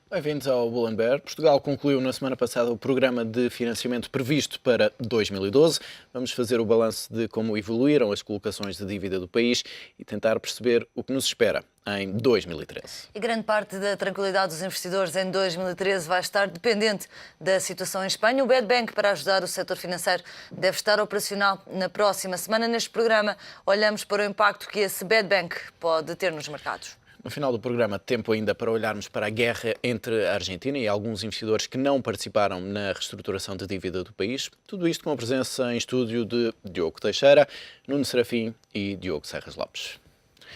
Bem-vindos ao Bull and Bear. Portugal concluiu na semana passada o programa de financiamento previsto para 2012. Vamos fazer o balanço de como evoluíram as colocações de dívida do país e tentar perceber o que nos espera em 2013. E grande parte da tranquilidade dos investidores em 2013 vai estar dependente da situação em Espanha. O Bad Bank, para ajudar o setor financeiro, deve estar operacional na próxima semana. Neste programa, olhamos para o impacto que esse Bad Bank pode ter nos mercados. No final do programa, tempo ainda para olharmos para a guerra entre a Argentina e alguns investidores que não participaram na reestruturação de dívida do país. Tudo isto com a presença em estúdio de Diogo Teixeira, Nuno Serafim e Diogo Serras Lopes.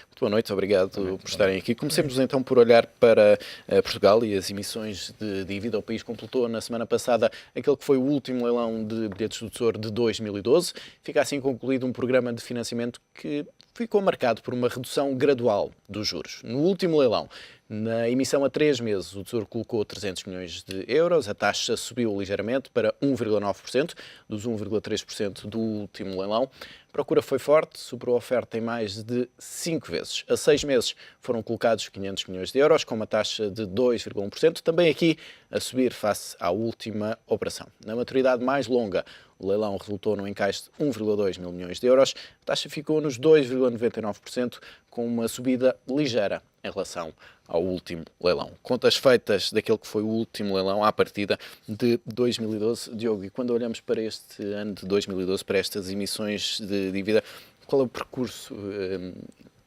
Muito boa noite, obrigado por estarem aqui. Comecemos então por olhar para Portugal e as emissões de dívida. O país completou na semana passada aquele que foi o último leilão de bilhetes do Tesouro de 2012. Fica assim concluído um programa de financiamento que ficou marcado por uma redução gradual dos juros. No último leilão, na emissão a 3 meses, o Tesouro colocou 300 milhões de euros, a taxa subiu ligeiramente para 1,9%, dos 1,3% do último leilão. A procura foi forte, superou a oferta em mais de 5 vezes. A 6 meses foram colocados 500 milhões de euros, com uma taxa de 2,1%, também aqui a subir face à última operação. Na maturidade mais longa, o leilão resultou num encaixe de 1,2 mil milhões de euros. A taxa ficou nos 2,99%, com uma subida ligeira em relação ao último leilão. Contas feitas daquele que foi o último leilão à partida de 2012. Diogo, e quando olhamos para este ano de 2012, para estas emissões de dívida, qual é o percurso?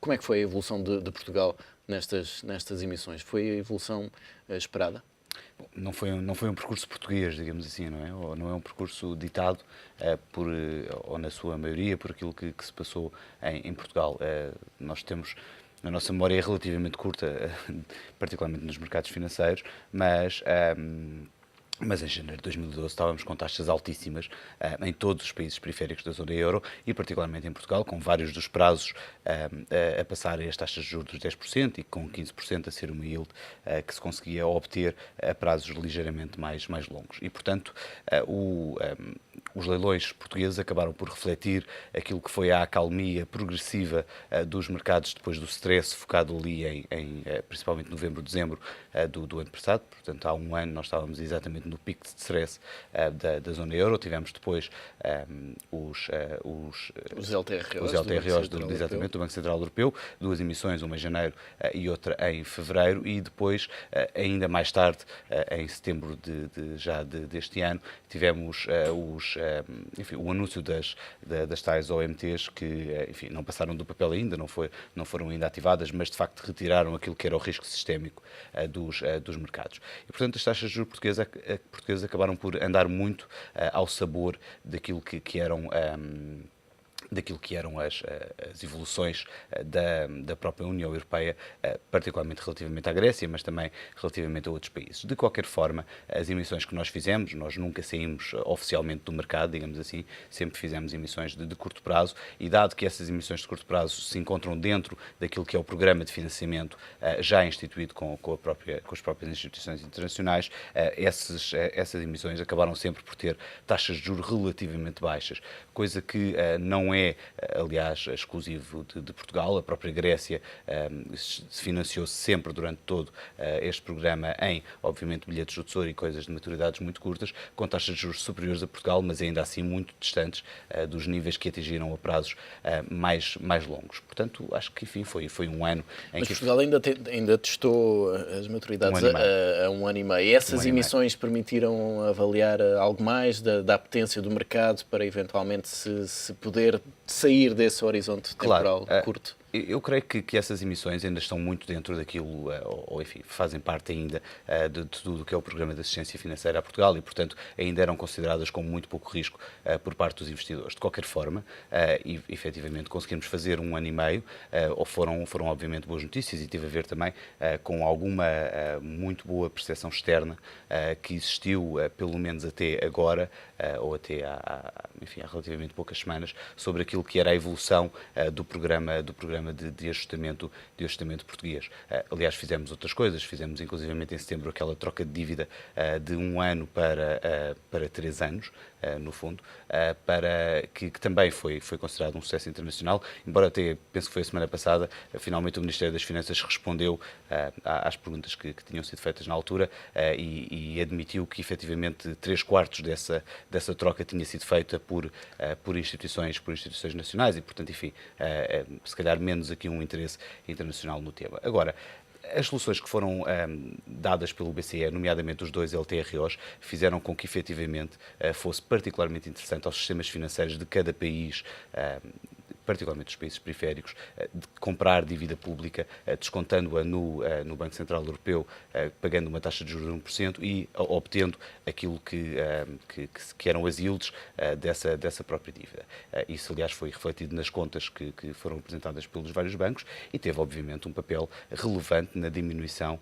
Como é que foi a evolução de Portugal nestas emissões? Foi a evolução esperada? Não foi um percurso português, digamos assim, não é? Ou não é um percurso ditado ou na sua maioria, por aquilo que se passou em Portugal. Nós temos, a nossa memória é relativamente curta, particularmente nos mercados financeiros, mas em janeiro de 2012 estávamos com taxas altíssimas em todos os países periféricos da zona euro e particularmente em Portugal, com vários dos prazos a passarem as taxas de juros dos 10% e com 15% a ser uma yield que se conseguia obter a prazos ligeiramente mais longos. E, portanto, os leilões portugueses acabaram por refletir aquilo que foi a acalmia progressiva dos mercados depois do stress focado ali principalmente novembro, dezembro do ano passado. Portanto, há um ano nós estávamos exatamente no pico de stress da zona euro. Tivemos depois os LTROs do Banco Central Europeu, duas emissões, uma em janeiro e outra em fevereiro, e depois, ainda mais tarde, em setembro deste ano, tivemos o anúncio das tais OMTs que, enfim, não passaram do papel ainda, não foram ainda ativadas, mas de facto retiraram aquilo que era o risco sistémico dos mercados. E, portanto, as taxas de juros portuguesas acabaram por andar muito ao sabor daquilo que eram as evoluções da própria União Europeia, particularmente relativamente à Grécia, mas também relativamente a outros países. De qualquer forma, as emissões que nós fizemos, nós nunca saímos oficialmente do mercado, digamos assim, sempre fizemos emissões de curto prazo, e dado que essas emissões de curto prazo se encontram dentro daquilo que é o programa de financiamento já instituído com as próprias instituições internacionais, essas emissões acabaram sempre por ter taxas de juros relativamente baixas, coisa que não é, aliás, exclusivo de Portugal. A própria Grécia se financiou sempre durante todo este programa em, obviamente, bilhetes do Tesouro e coisas de maturidades muito curtas, com taxas de juros superiores a Portugal, mas ainda assim muito distantes dos níveis que atingiram a prazos mais longos. Portanto, acho que, enfim, foi um ano em mas que... Portugal ainda testou as maturidades a 1 ano e meio. E essas emissões permitiram avaliar algo mais da apetência do mercado para eventualmente se poder sair desse horizonte temporal curto? Eu creio que essas emissões ainda estão muito dentro daquilo, ou enfim, fazem parte ainda de tudo o que é o programa de assistência financeira a Portugal e, portanto, ainda eram consideradas com muito pouco risco por parte dos investidores. De qualquer forma, e efetivamente conseguimos fazer 1 ano e meio, ou foram obviamente boas notícias, e tive a ver também com alguma muito boa percepção externa que existiu, pelo menos até agora, ou até enfim, há relativamente poucas semanas, sobre aquilo que era a evolução do programa de ajustamento português. Aliás, fizemos outras coisas, fizemos inclusivamente em setembro aquela troca de dívida de 1 ano para 3 anos, no fundo, para que também foi considerado um sucesso internacional, embora até, penso que foi a semana passada, finalmente o Ministério das Finanças respondeu às perguntas que tinham sido feitas na altura e admitiu que efetivamente 3/4 dessa troca tinha sido feita por instituições nacionais e, portanto, enfim, se calhar menos aqui um interesse internacional no tema. Agora, as soluções que foram dadas pelo BCE, nomeadamente os 2 LTROs, fizeram com que efetivamente fosse particularmente interessante aos sistemas financeiros de cada país, particularmente os países periféricos, de comprar dívida pública, descontando-a no Banco Central Europeu, pagando uma taxa de juros de 1% e obtendo aquilo que eram as yields dessa própria dívida. Isso, aliás, foi refletido nas contas que foram apresentadas pelos vários bancos e teve, obviamente, um papel relevante na diminuição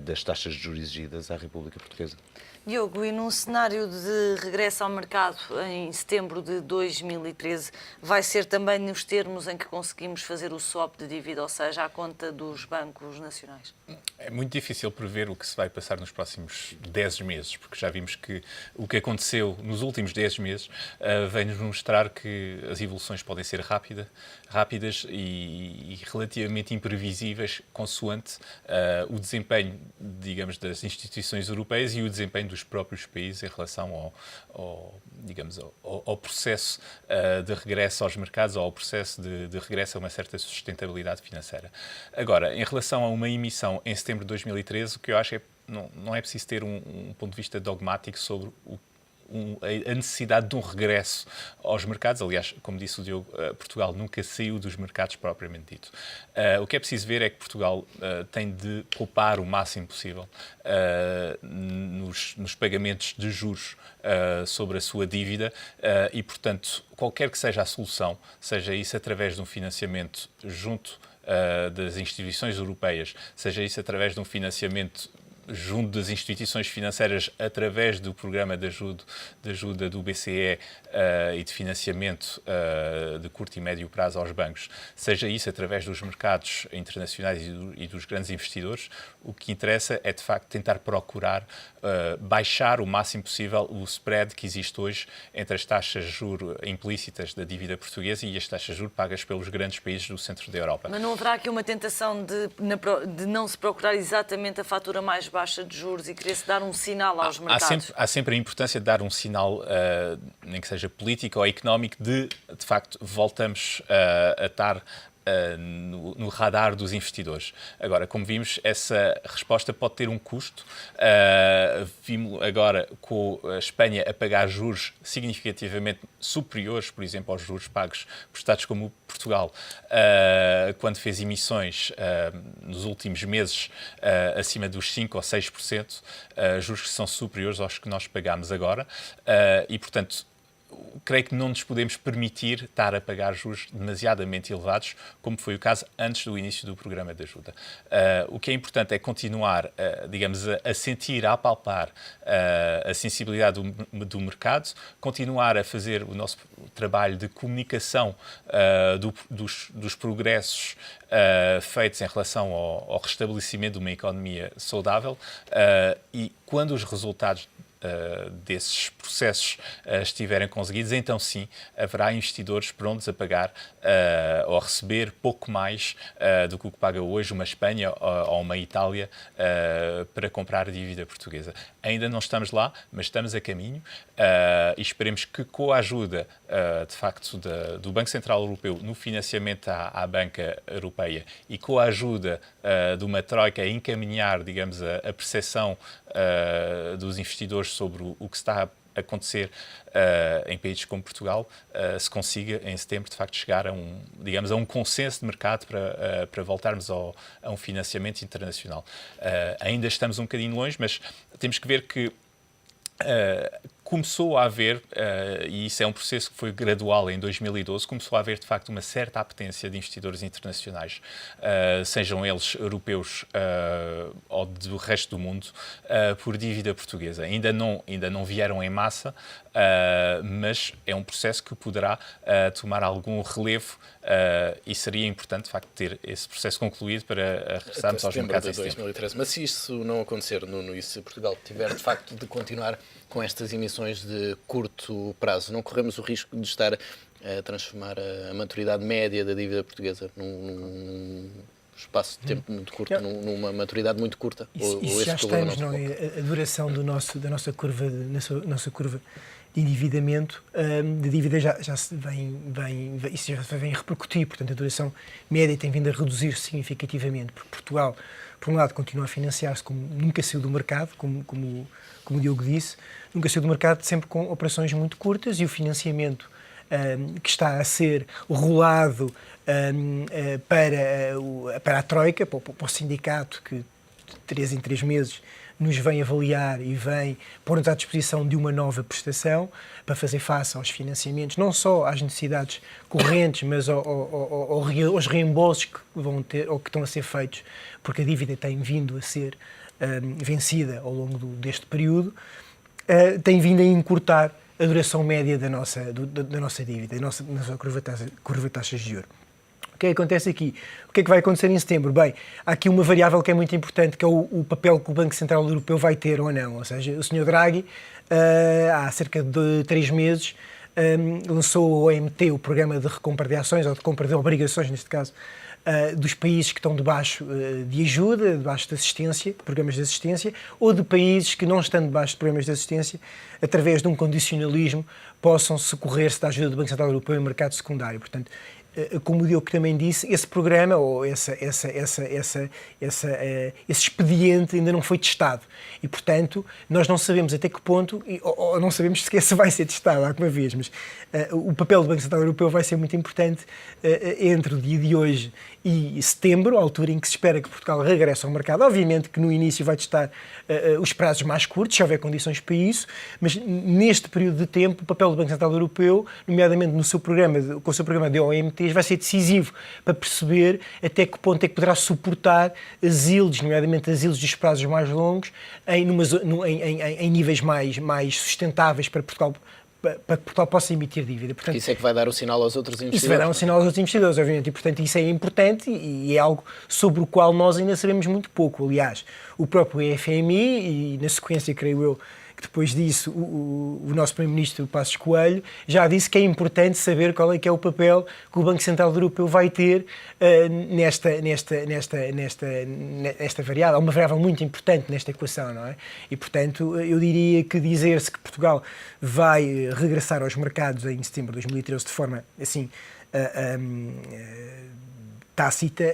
das taxas de juros exigidas à República Portuguesa. Diogo, e num cenário de regresso ao mercado em setembro de 2013, vai ser também nos termos em que conseguimos fazer o swap de dívida, ou seja, à conta dos bancos nacionais? É muito difícil prever o que se vai passar nos próximos 10 meses, porque já vimos que o que aconteceu nos últimos 10 meses vem-nos mostrar que as evoluções podem ser rápidas e relativamente imprevisíveis, consoante o desempenho, digamos, das instituições europeias e o desempenho dos próprios países em relação ao processo de regresso aos mercados ou ao processo de regresso a uma certa sustentabilidade financeira. Agora, em relação a uma emissão em setembro de 2013, o que eu acho é que não é preciso ter um ponto de vista dogmático sobre a necessidade de um regresso aos mercados. Aliás, como disse o Diogo, Portugal nunca saiu dos mercados propriamente dito. O que é preciso ver é que Portugal tem de poupar o máximo possível nos pagamentos de juros sobre a sua dívida e, portanto, qualquer que seja a solução, seja isso através de um financiamento junto das instituições europeias, seja isso através de um financiamento junto das instituições financeiras através do programa de ajuda do BCE e de financiamento de curto e médio prazo aos bancos, seja isso através dos mercados internacionais e dos grandes investidores, o que interessa é, de facto, tentar procurar baixar o máximo possível o spread que existe hoje entre as taxas de juros implícitas da dívida portuguesa e as taxas de juros pagas pelos grandes países do centro da Europa. Mas não haverá aqui uma tentação de não se procurar exatamente a fatura mais baixa de juros e querer-se dar um sinal aos mercados? Há sempre a importância de dar um sinal, nem que seja político ou económico, de facto, voltamos a estar no radar dos investidores. Agora, como vimos, essa resposta pode ter um custo. Vimos agora com a Espanha a pagar juros significativamente superiores, por exemplo, aos juros pagos por Estados como Portugal, quando fez emissões nos últimos meses acima dos 5% ou 6%, juros que são superiores aos que nós pagamos agora. E, portanto, creio que não nos podemos permitir estar a pagar juros demasiadamente elevados, como foi o caso antes do início do programa de ajuda. O que é importante é continuar, digamos, a sentir, a apalpar a sensibilidade do mercado, continuar a fazer o nosso trabalho de comunicação dos progressos feitos em relação ao restabelecimento de uma economia saudável e quando os resultados desses processos estiverem conseguidos, então sim, haverá investidores prontos a pagar ou a receber pouco mais do que o que paga hoje uma Espanha ou uma Itália para comprar dívida portuguesa. Ainda não estamos lá, mas estamos a caminho e esperemos que com a ajuda, de facto, do Banco Central Europeu no financiamento à banca europeia e com a ajuda de uma troika a encaminhar, digamos, a percepção dos investidores sobre o que está a acontecer em países como Portugal, se consiga em setembro de facto chegar a um consenso de mercado para voltarmos a um financiamento internacional. Ainda estamos um bocadinho longe, mas temos que ver que começou a haver, e isso é um processo que foi gradual em 2012, começou a haver de facto uma certa apetência de investidores internacionais, sejam eles europeus ou do resto do mundo, por dívida portuguesa. Ainda não vieram em massa, mas é um processo que poderá tomar algum relevo e seria importante, de facto, ter esse processo concluído para regressarmos aos mercados em setembro. 2013. Mas se isso não acontecer, Nuno, e se Portugal tiver de facto de continuar com estas emissões de curto prazo, não corremos o risco de estar a transformar a maturidade média da dívida portuguesa num espaço de tempo muito curto, numa maturidade muito curta? Isso já estamos, não é? A duração da nossa curva de endividamento, de dívida já se isso já vem repercutir, portanto a duração média tem vindo a reduzir significativamente, porque Portugal, por um lado, continua a financiar-se como nunca saiu do mercado, como o Diogo disse, nunca saiu do mercado, sempre com operações muito curtas, e o financiamento que está a ser rolado para a Troika, para o sindicato, que de 3 em 3 meses nos vem avaliar e vem pôr-nos à disposição de uma nova prestação para fazer face aos financiamentos, não só às necessidades correntes, mas aos reembolsos que vão ter ou que estão a ser feitos, porque a dívida tem vindo a ser vencida ao longo deste período, tem vindo a encurtar a duração média da nossa dívida, da nossa curva de taxas de juros. O que é que acontece aqui? O que é que vai acontecer em setembro? Bem, há aqui uma variável que é muito importante, que é o papel que o Banco Central Europeu vai ter ou não. Ou seja, o Sr. Draghi, há cerca de 3 meses, lançou o OMT, o Programa de Recompra de Ações, ou de compra de obrigações, neste caso, dos países que estão debaixo de ajuda, debaixo de assistência, programas de assistência, ou de países que não estão debaixo de programas de assistência, através de um condicionalismo, possam socorrer-se da ajuda do Banco Central Europeu em mercado secundário. Portanto, como o Diogo também disse, esse programa ou esse expediente ainda não foi testado e, portanto, nós não sabemos até que ponto, ou não sabemos sequer se vai ser testado alguma vez, mas o papel do Banco Central Europeu vai ser muito importante entre o dia de hoje e setembro, a altura em que se espera que Portugal regresse ao mercado. Obviamente que no início vai testar os prazos mais curtos, se houver condições para isso, mas neste período de tempo o papel do Banco Central Europeu, nomeadamente com o seu programa de OMT, vai ser decisivo para perceber até que ponto é que poderá suportar as yields, nomeadamente as yields dos prazos mais longos, em níveis mais sustentáveis para que Portugal possa emitir dívida. Portanto, isso é que vai dar o sinal aos outros investidores? Isso vai dar um sinal aos outros investidores, obviamente, e portanto isso é importante e é algo sobre o qual nós ainda sabemos muito pouco. Aliás, o próprio FMI, e na sequência, creio eu, que depois disso o nosso Primeiro-Ministro Passos Coelho já disse que é importante saber qual é que é o papel que o Banco Central Europeu vai ter nesta variável. É uma variável muito importante nesta equação, não é? E, portanto, eu diria que dizer-se que Portugal vai regressar aos mercados em setembro de 2013 de forma, assim, tácita,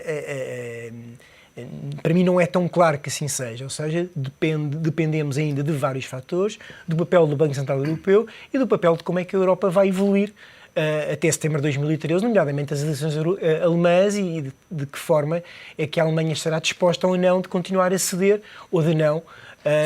para mim não é tão claro que assim seja, ou seja, dependemos ainda de vários fatores, do papel do Banco Central Europeu e do papel de como é que a Europa vai evoluir até setembro de 2013, nomeadamente as eleições alemãs, e de que forma é que a Alemanha estará disposta ou não de continuar a ceder ou de não.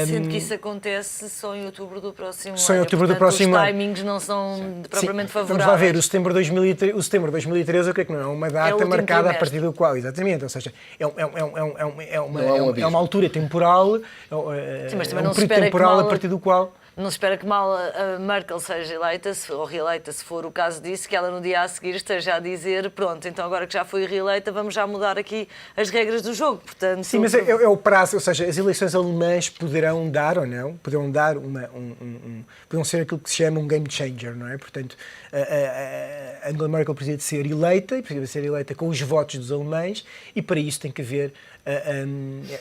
Sendo que isso acontece só em outubro do próximo ano. Só em outubro do próximo ano. Os timings não são propriamente favoráveis. Vamos lá ver, o setembro de 2013, eu creio que não é uma data marcada a partir do qual, exatamente, ou seja, é uma altura temporal, sim, mas também é um período temporal a partir do qual... Não se espera que mal a Merkel seja eleita, ou reeleita, se for o caso disso, que ela no dia a seguir esteja a dizer, pronto, então agora que já foi reeleita, vamos já mudar aqui as regras do jogo, portanto... Sim, mas é o prazo, ou seja, as eleições alemãs poderão dar ou não, poderão dar poderão ser aquilo que se chama um game changer, não é? Portanto, a Angela Merkel precisa de ser eleita, e precisa de ser eleita com os votos dos alemães, e para isso tem que haver,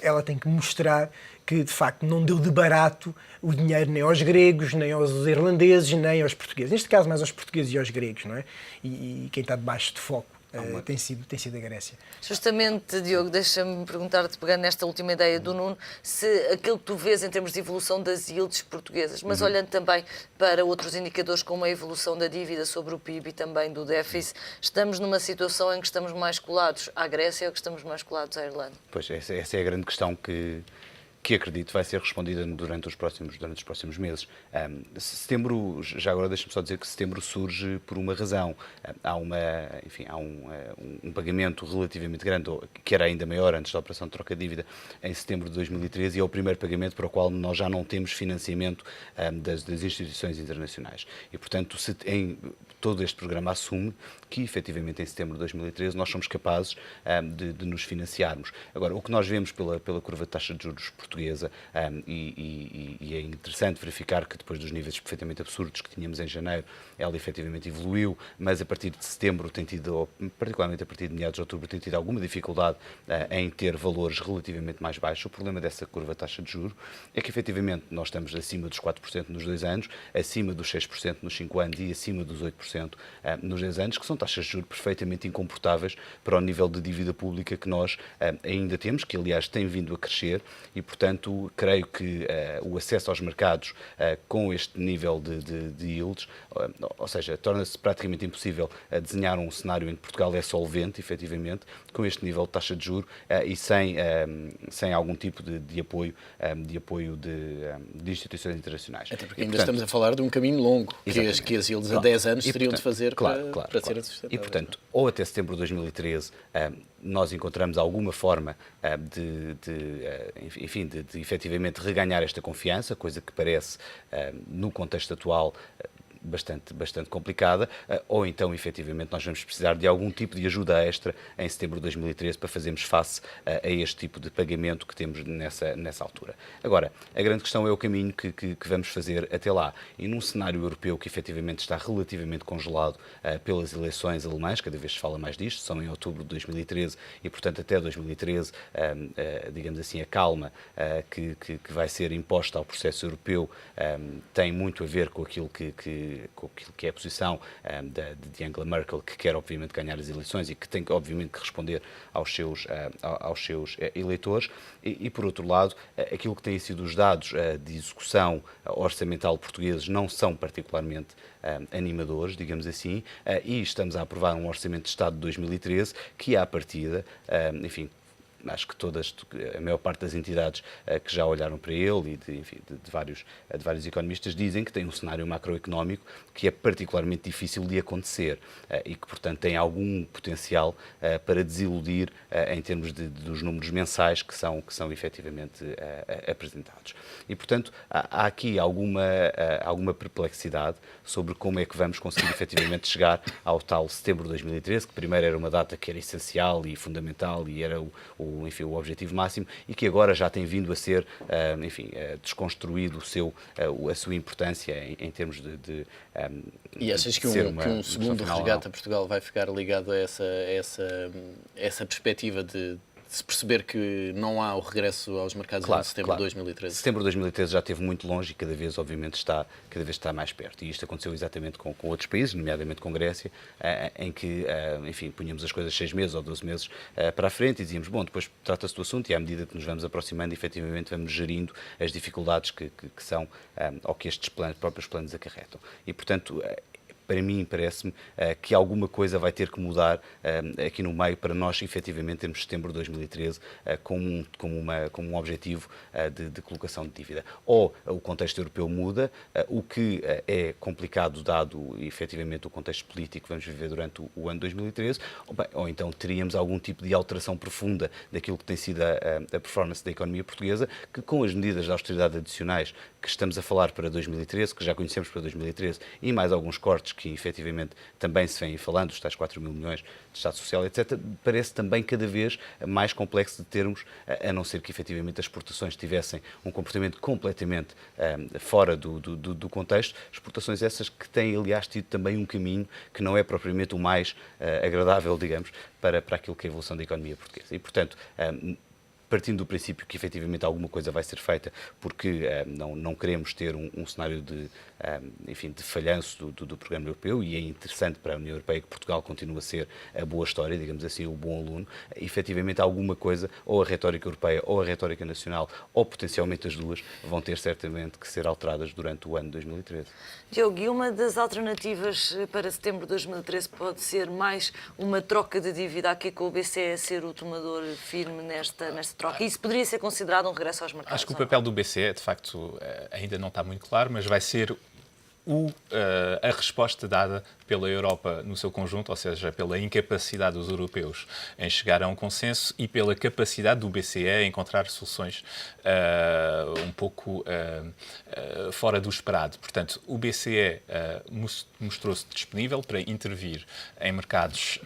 ela tem que mostrar que, de facto, não deu de barato o dinheiro nem aos gregos, nem aos irlandeses, nem aos portugueses. Neste caso, mais aos portugueses e aos gregos, não é? E quem está debaixo de foco tem sido a Grécia. Justamente, Diogo, deixa-me perguntar-te, pegando nesta última ideia do Nuno, se aquilo que tu vês em termos de evolução das yields portuguesas, mas olhando também para outros indicadores como a evolução da dívida sobre o PIB e também do déficit, estamos numa situação em que estamos mais colados à Grécia ou que estamos mais colados à Irlanda? Pois, essa é a grande questão que que acredito vai ser respondida durante os próximos meses. Setembro, já agora deixe-me só dizer que setembro surge por uma razão. Há um pagamento relativamente grande, que era ainda maior antes da operação de troca de dívida, em setembro de 2013, e é o primeiro pagamento para o qual nós já não temos financiamento das instituições internacionais. E, portanto, todo este programa assume que, efetivamente, em setembro de 2013, nós somos capazes de nos financiarmos. Agora, o que nós vemos pela curva de taxa de juros portuguesa, e é interessante verificar que depois dos níveis perfeitamente absurdos que tínhamos em janeiro, ela efetivamente evoluiu, mas a partir de setembro tem tido, particularmente a partir de meados de outubro, tem tido alguma dificuldade em ter valores relativamente mais baixos. O problema dessa curva de taxa de juros é que, efetivamente, nós estamos acima dos 4% nos 2 anos, acima dos 6% nos 5 anos e acima dos 8% nos 10 anos, que são taxas de juros perfeitamente incomportáveis para o nível de dívida pública que nós ainda temos, que aliás tem vindo a crescer, e portanto creio que o acesso aos mercados com este nível de yields, ou seja, torna-se praticamente impossível desenhar um cenário em que Portugal é solvente, efetivamente, com este nível de taxa de juros e sem algum tipo de apoio de instituições internacionais. Até porque ainda estamos a falar de um caminho longo, que as yields a 10 anos teriam de fazer para ser sustentável. E, portanto, ou até setembro de 2013, nós encontramos alguma forma de efetivamente reganhar esta confiança, coisa que parece, no contexto atual, bastante complicada, ou então, efetivamente, nós vamos precisar de algum tipo de ajuda extra em setembro de 2013 para fazermos face a este tipo de pagamento que temos nessa altura. Agora, a grande questão é o caminho que vamos fazer até lá. E num cenário europeu que, efetivamente, está relativamente congelado pelas eleições alemãs, cada vez se fala mais disto, são em outubro de 2013 e, portanto, até 2013, digamos assim, a calma que vai ser imposta ao processo europeu tem muito a ver com aquilo que é a posição de Angela Merkel, que quer obviamente ganhar as eleições e que tem obviamente que responder aos seus eleitores, e por outro lado, aquilo que têm sido os dados de execução orçamental portugueses não são particularmente animadores, digamos assim, e estamos a aprovar um Orçamento de Estado de 2013 que, à partida, enfim, acho que a maior parte das entidades que já olharam para ele e de vários economistas dizem que tem um cenário macroeconómico que é particularmente difícil de acontecer e que, portanto, tem algum potencial para desiludir em termos dos números mensais que são efetivamente apresentados. E, portanto, há aqui alguma perplexidade sobre como é que vamos conseguir efetivamente chegar ao tal setembro de 2013, que primeiro era uma data que era essencial e fundamental e era o objetivo máximo, e que agora já tem vindo a ser, desconstruído a sua importância em termos de e achas que um segundo resgate a Portugal vai ficar ligado a essa perspectiva de se perceber que não há o regresso aos mercados em setembro de 2013? Setembro de 2013 já esteve muito longe e cada vez, obviamente, está mais perto. E isto aconteceu exatamente com outros países, nomeadamente com Grécia, em que, punhamos as coisas 6 meses ou 12 meses para a frente e dizíamos, bom, depois trata-se do assunto e à medida que nos vamos aproximando, efetivamente vamos gerindo as dificuldades que são, ou que estes próprios planos acarretam. E, portanto, para mim, parece-me que alguma coisa vai ter que mudar aqui no meio para nós, efetivamente, termos setembro de 2013 como um objetivo de colocação de dívida. Ou o contexto europeu muda, o que é complicado dado, efetivamente, o contexto político que vamos viver durante o ano 2013, ou então teríamos algum tipo de alteração profunda daquilo que tem sido a performance da economia portuguesa, que com as medidas de austeridade adicionais que estamos a falar para 2013, que já conhecemos para 2013, e mais alguns cortes que efetivamente também se vêm falando, os tais 4 mil milhões de Estado Social, etc., parece também cada vez mais complexo de termos, a não ser que efetivamente as exportações tivessem um comportamento completamente fora do contexto, exportações essas que têm, aliás, tido também um caminho que não é propriamente o mais agradável, digamos, para aquilo que é a evolução da economia portuguesa. E, portanto, partindo do princípio que efetivamente alguma coisa vai ser feita, porque não queremos ter um cenário de falhanço do programa europeu, e é interessante para a União Europeia que Portugal continue a ser a boa história, digamos assim, o bom aluno, efetivamente alguma coisa, ou a retórica europeia ou a retórica nacional, ou potencialmente as duas, vão ter certamente que ser alteradas durante o ano de 2013. Diogo, e uma das alternativas para setembro de 2013 pode ser mais uma troca de dívida aqui com o BCE ser o tomador firme nesta troca. E isso poderia ser considerado um regresso aos mercados? Acho que o papel do BCE, de facto, ainda não está muito claro, mas vai ser a resposta dada pela Europa no seu conjunto, ou seja, pela incapacidade dos europeus em chegar a um consenso e pela capacidade do BCE em encontrar soluções um pouco fora do esperado. Portanto, o BCE mostrou-se disponível para intervir em mercados,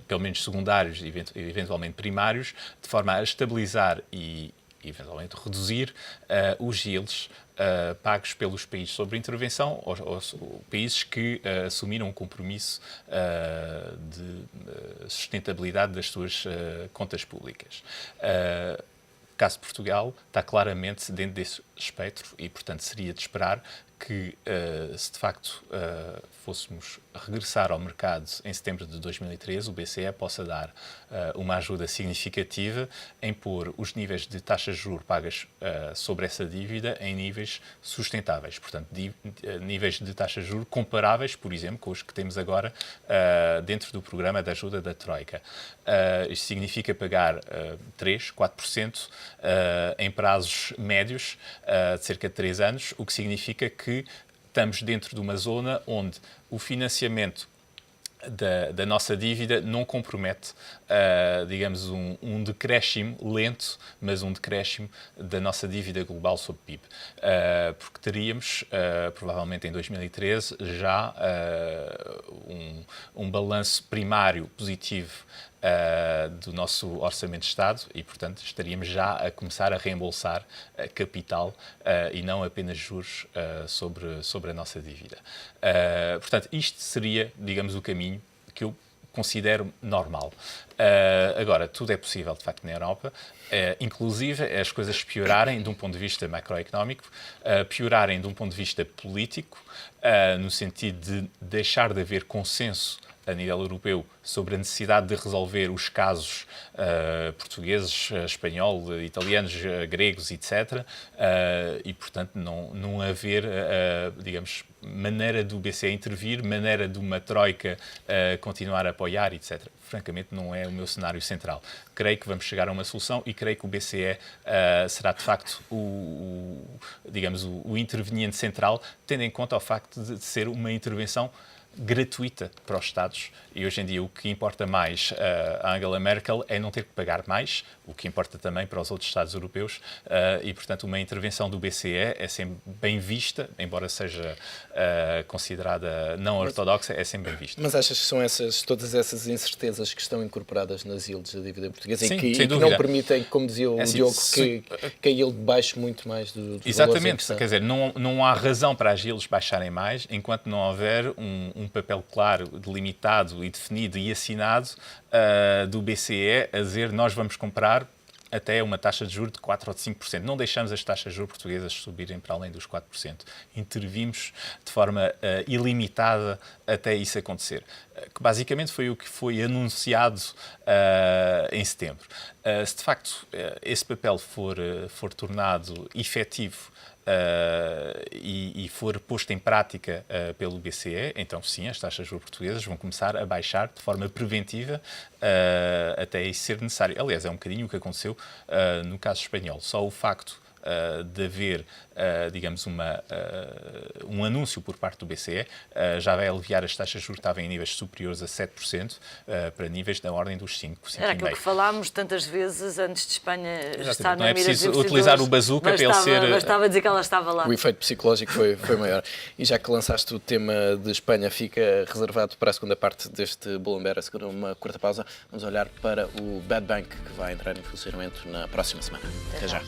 pelo menos secundários e eventualmente primários, de forma a estabilizar e eventualmente reduzir os yields pagos pelos países sob intervenção ou países que assumiram um compromisso de sustentabilidade das suas contas públicas. O caso de Portugal está claramente dentro desse espectro e, portanto, seria de esperar que, se de facto fôssemos regressar ao mercado em setembro de 2013, o BCE possa dar uma ajuda significativa em pôr os níveis de taxas de juros pagas sobre essa dívida em níveis sustentáveis. Portanto, níveis de taxas de juros comparáveis, por exemplo, com os que temos agora dentro do programa de ajuda da Troika. Isto significa pagar 3%, 4% em prazos médios de cerca de 3 anos, o que significa que estamos dentro de uma zona onde o financiamento da nossa dívida não compromete, digamos, um decréscimo lento, mas um decréscimo da nossa dívida global sobre PIB. Porque teríamos, provavelmente em 2013, já um balanço primário positivo do nosso Orçamento de Estado e, portanto, estaríamos já a começar a reembolsar capital e não apenas juros sobre a nossa dívida. Portanto, isto seria, digamos, o caminho que eu considero normal. Agora, tudo é possível, de facto, na Europa, inclusive as coisas piorarem de um ponto de vista macroeconómico, piorarem de um ponto de vista político, no sentido de deixar de haver consenso a nível europeu sobre a necessidade de resolver os casos portugueses, espanhol, italianos, gregos, etc. E, portanto, não haver, digamos, maneira do BCE intervir, maneira de uma troika continuar a apoiar, etc. Francamente, não é o meu cenário central. Creio que vamos chegar a uma solução e creio que o BCE será, de facto, digamos, o interveniente central, tendo em conta o facto de ser uma intervenção gratuita para os Estados e hoje em dia o que importa mais a Angela Merkel é não ter que pagar mais, o que importa também para os outros Estados europeus e, portanto, uma intervenção do BCE é sempre bem vista, embora seja considerada não ortodoxa, é sempre bem vista. Mas achas que são todas essas incertezas que estão incorporadas nas yields da dívida portuguesa? Sim, e que não permitem, como dizia o Diogo, que a yield baixe muito mais do Exatamente, quer dizer, não há razão para as yields baixarem mais enquanto não houver um papel claro, delimitado e definido e assinado do BCE a dizer nós vamos comprar até uma taxa de juros de 4% ou de 5%. Não deixamos as taxas de juros portuguesas subirem para além dos 4%. Intervimos de forma ilimitada até isso acontecer. Que basicamente foi o que foi anunciado em setembro. Se de facto esse papel for tornado efetivo e for posto em prática pelo BCE, então sim, as taxas de juros portuguesas vão começar a baixar de forma preventiva até isso ser necessário. Aliás, é um bocadinho o que aconteceu no caso espanhol. Só o facto de haver, digamos, um anúncio por parte do BCE, já vai aliviar as taxas de juros que estavam em níveis superiores a 7% para níveis da ordem dos 5%. Era aquilo que falámos tantas vezes antes de Espanha estar na mira dos investidores. Não é preciso utilizar o bazuca para ele ser... Bastava dizer que ela estava lá. O efeito psicológico foi maior. E já que lançaste o tema de Espanha, fica reservado para a segunda parte deste Bolomber, uma curta pausa. Vamos olhar para o Bad Bank, que vai entrar em funcionamento na próxima semana. Até já.